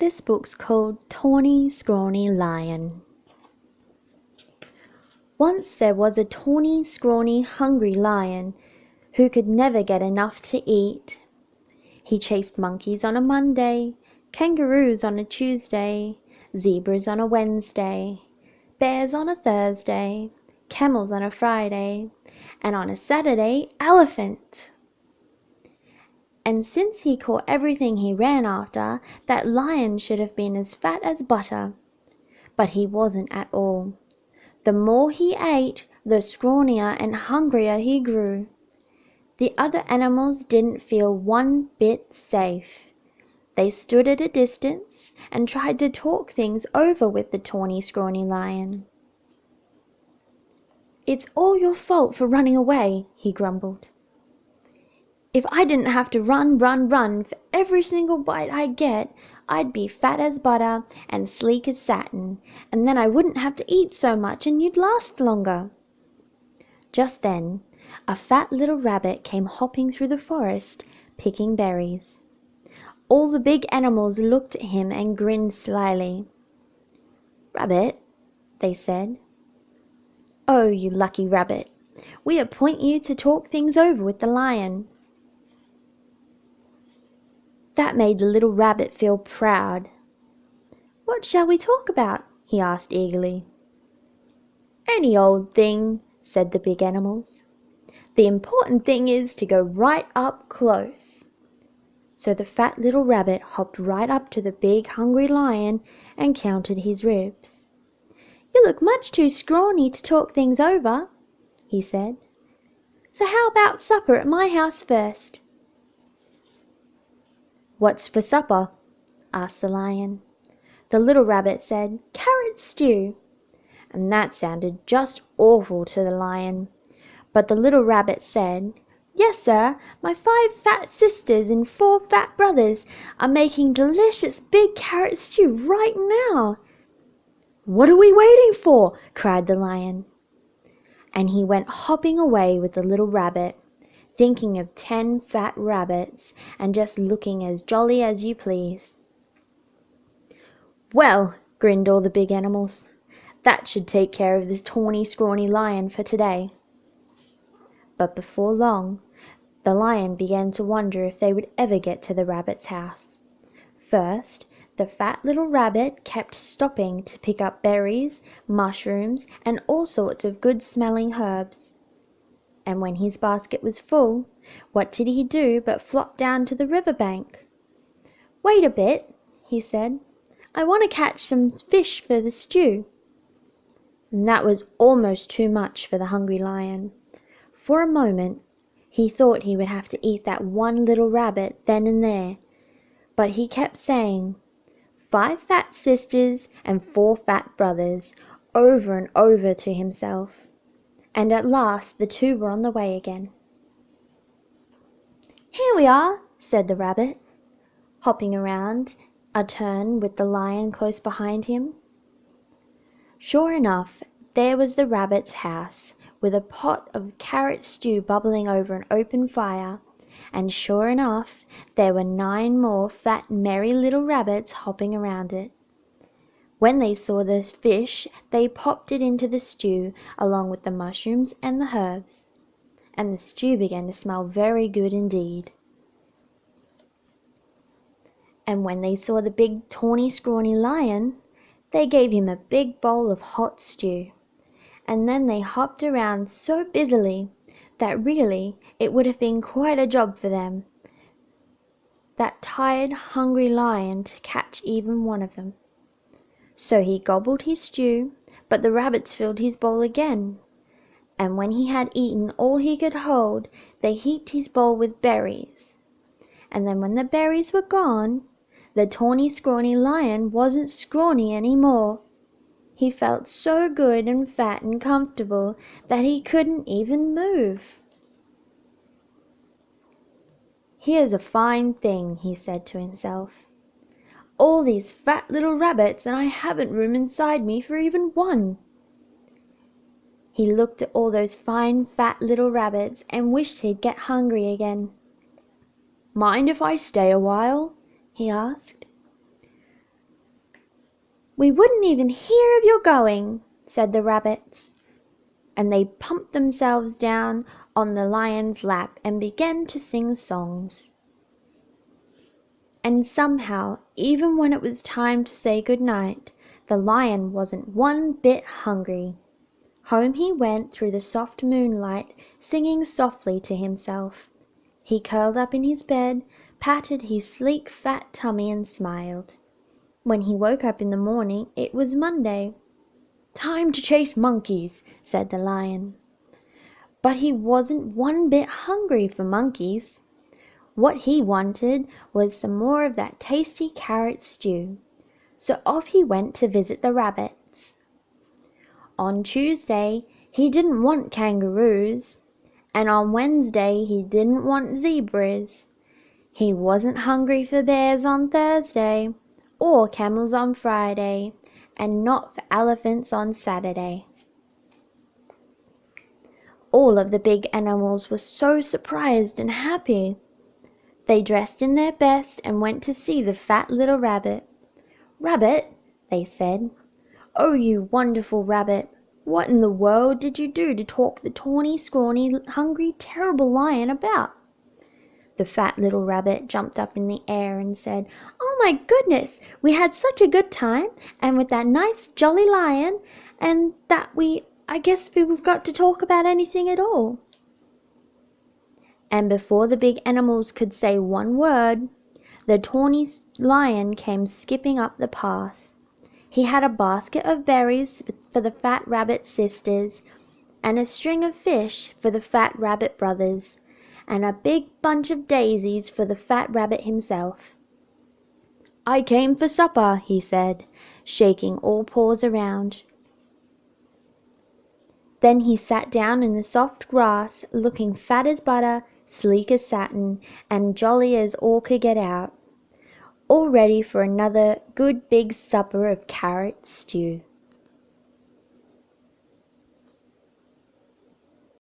This book's called Tawny, Scrawny Lion. Once there was a tawny, scrawny, hungry lion who could never get enough to eat. He chased monkeys on a Monday, kangaroos on a Tuesday, zebras on a Wednesday, bears on a Thursday, camels on a Friday, and on a Saturday, elephants. And since he caught everything he ran after, that lion should have been as fat as butter. But he wasn't at all. The more he ate, the scrawnier and hungrier he grew. The other animals didn't feel one bit safe. They stood at a distance and tried to talk things over with the tawny, scrawny lion. "It's all your fault for running away," he grumbled. "If I didn't have to run for every single bite I get, I'd be fat as butter and sleek as satin, and then I wouldn't have to eat so much and you'd last longer." Just then, a fat little rabbit came hopping through the forest, picking berries. All the big animals looked at him and grinned slyly. "Rabbit," they said. "Oh, you lucky rabbit, we appoint you to talk things over with the lion." That made the little rabbit feel proud. "What shall we talk about?" he asked eagerly. "Any old thing," said the big animals. "The important thing is to go right up close." So the fat little rabbit hopped right up to the big hungry lion and counted his ribs. "You look much too scrawny to talk things over," he said. "So how about supper at my house first?" "What's for supper?" asked the lion. The little rabbit said, "Carrot stew." And that sounded just awful to the lion. But the little rabbit said, "Yes, sir, my 5 fat sisters and 4 fat brothers are making delicious big carrot stew right now." "What are we waiting for?" cried the lion. And he went hopping away with the little rabbit, thinking of 10 fat rabbits and just looking as jolly as you please. "Well," grinned all the big animals, "that should take care of this tawny, scrawny lion for today." But before long, the lion began to wonder if they would ever get to the rabbit's house. First, the fat little rabbit kept stopping to pick up berries, mushrooms, and all sorts of good-smelling herbs. And when his basket was full, what did he do but flop down to the river bank? "Wait a bit," he said. "I want to catch some fish for the stew." And that was almost too much for the hungry lion. For a moment, he thought he would have to eat that one little rabbit then and there. But he kept saying, "5 fat sisters and 4 fat brothers," over and over to himself. And at last the 2 were on the way again. "Here we are," said the rabbit, hopping around a turn with the lion close behind him. Sure enough, there was the rabbit's house, with a pot of carrot stew bubbling over an open fire, and sure enough, there were 9 more fat, merry little rabbits hopping around it. When they saw the fish, they popped it into the stew along with the mushrooms and the herbs, and the stew began to smell very good indeed. And when they saw the big tawny, scrawny lion, they gave him a big bowl of hot stew. And then they hopped around so busily that really it would have been quite a job for them, that tired, hungry lion, to catch even one of them. So he gobbled his stew, but the rabbits filled his bowl again. And when he had eaten all he could hold, they heaped his bowl with berries. And then when the berries were gone, the tawny, scrawny lion wasn't scrawny any more. He felt so good and fat and comfortable that he couldn't even move. "Here's a fine thing," he said to himself. "All these fat little rabbits, and I haven't room inside me for even one." He looked at all those fine fat little rabbits and wished he'd get hungry again. "Mind if I stay a while?" he asked. "We wouldn't even hear of your going," said the rabbits, and they plumped themselves down on the lion's lap and began to sing songs. And somehow, even when it was time to say good night, the lion wasn't one bit hungry. Home he went through the soft moonlight, singing softly to himself. He curled up in his bed, patted his sleek fat tummy and smiled. When he woke up in the morning, it was Monday. "Time to chase monkeys," said the lion. But he wasn't one bit hungry for monkeys. What he wanted was some more of that tasty carrot stew. So off he went to visit the rabbits. On Tuesday he didn't want kangaroos, and on Wednesday he didn't want zebras. He wasn't hungry for bears on Thursday, or camels on Friday, and not for elephants on Saturday. All of the big animals were so surprised and happy. They dressed in their best and went to see the fat little rabbit. "Rabbit," they said, "oh, you wonderful rabbit, what in the world did you do to talk the tawny, scrawny, hungry, terrible lion about?" The fat little rabbit jumped up in the air and said, "Oh my goodness, we had such a good time, and with that nice jolly lion, and that I guess we've got to talk about anything at all." And before the big animals could say one word, the tawny lion came skipping up the path. He had a basket of berries for the fat rabbit sisters, and a string of fish for the fat rabbit brothers, and a big bunch of daisies for the fat rabbit himself. "I came for supper," he said, shaking all paws around. Then he sat down in the soft grass, looking fat as butter, sleek as satin, and jolly as all could get out, all ready for another good big supper of carrot stew.